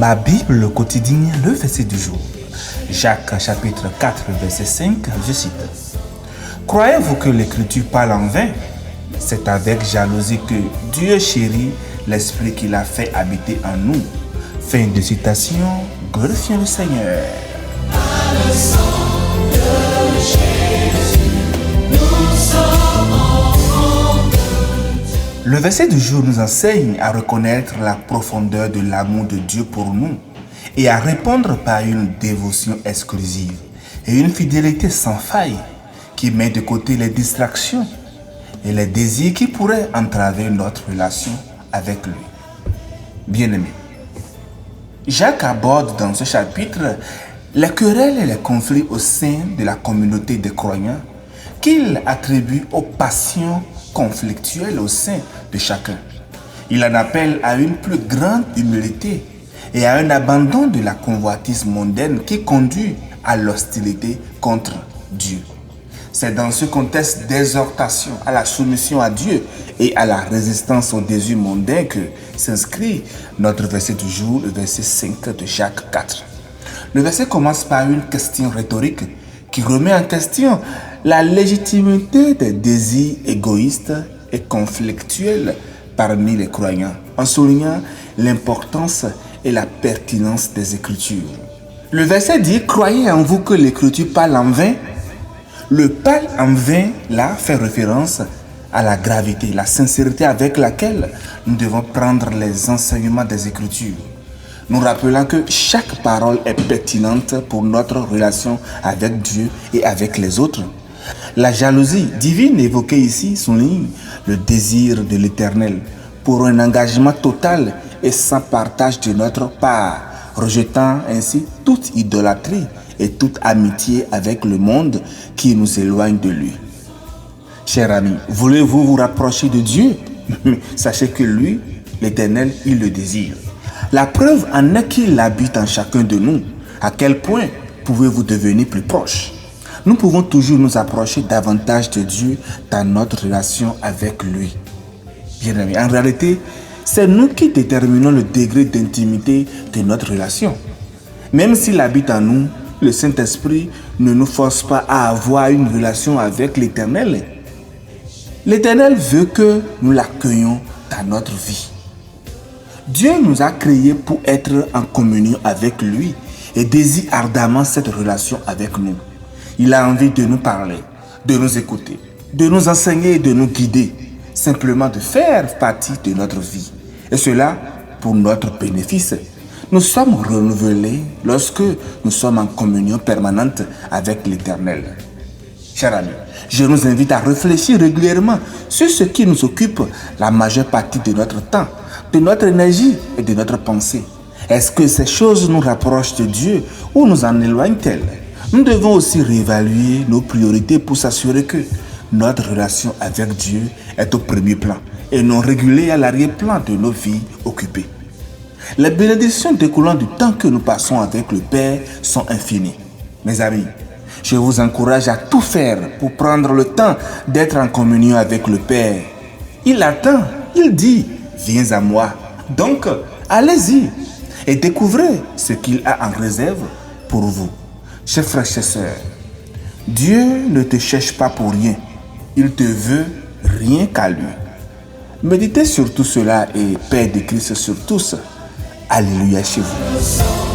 Ma Bible quotidienne, le verset du jour. Jacques chapitre 4, verset 5, je cite. Croyez-vous que l'Écriture parle en vain? C'est avec jalousie que Dieu chérit l'Esprit qu'il a fait habiter en nous. Fin de citation, glorifions le Seigneur. Par le sang de Jésus, nous sommes enfants de Dieu. Le verset du jour nous enseigne à reconnaître la profondeur de l'amour de Dieu pour nous et à répondre par une dévotion exclusive et une fidélité sans faille qui met de côté les distractions et les désirs qui pourraient entraver notre relation avec lui. Bien-aimé, Jacques aborde dans ce chapitre les querelles et les conflits au sein de la communauté des croyants qu'il attribue aux passions conflictuelles au sein de chacun. Il en appelle à une plus grande humilité et à un abandon de la convoitise mondaine qui conduit à l'hostilité contre Dieu. C'est dans ce contexte d'exhortation à la soumission à Dieu et à la résistance aux désirs mondains que s'inscrit notre verset du jour, le verset 5 de Jacques 4. Le verset commence par une question rhétorique qui remet en question la légitimité des désirs égoïstes et conflictuels parmi les croyants, en soulignant l'importance et la pertinence des Écritures. Le verset dit « Croyez en vous que l'Écriture parle en vain ». Le parle en vain, là, fait référence à la gravité, la sincérité avec laquelle nous devons prendre les enseignements des Écritures. Nous rappelant que chaque parole est pertinente pour notre relation avec Dieu et avec les autres. La jalousie divine évoquée ici souligne le désir de l'Éternel pour un engagement total et sans partage de notre part, rejetant ainsi toute idolâtrie et toute amitié avec le monde qui nous éloigne de lui. Chers amis, voulez-vous vous rapprocher de Dieu? Sachez que lui, l'Éternel, il le désire. La preuve en est qu'il habite en chacun de nous. À quel point pouvez-vous devenir plus proche? Nous pouvons toujours nous approcher davantage de Dieu dans notre relation avec lui. Bien aimé, en réalité, c'est nous qui déterminons le degré d'intimité de notre relation. Même s'il habite en nous, le Saint-Esprit ne nous force pas à avoir une relation avec l'Éternel. L'Éternel veut que nous l'accueillions dans notre vie. Dieu nous a créés pour être en communion avec lui et désire ardemment cette relation avec nous. Il a envie de nous parler, de nous écouter, de nous enseigner et de nous guider, simplement de faire partie de notre vie. Et cela pour notre bénéfice. Nous sommes renouvelés lorsque nous sommes en communion permanente avec l'Éternel. Chers amis, je nous invite à réfléchir régulièrement sur ce qui nous occupe la majeure partie de notre temps, de notre énergie et de notre pensée. Est-ce que ces choses nous rapprochent de Dieu ou nous en éloignent-elles? Nous devons aussi réévaluer nos priorités pour s'assurer que notre relation avec Dieu est au premier plan et non régulée à l'arrière-plan de nos vies occupées. Les bénédictions découlant du temps que nous passons avec le Père sont infinies. Mes amis, je vous encourage à tout faire pour prendre le temps d'être en communion avec le Père. Il attend, il dit, viens à moi. Donc, allez-y et découvrez ce qu'il a en réserve pour vous. Chers frères et sœurs, Dieu ne te cherche pas pour rien. Il te veut rien qu'à lui. Méditez sur tout cela et paix de Christ sur tous. Alléluia chez vous.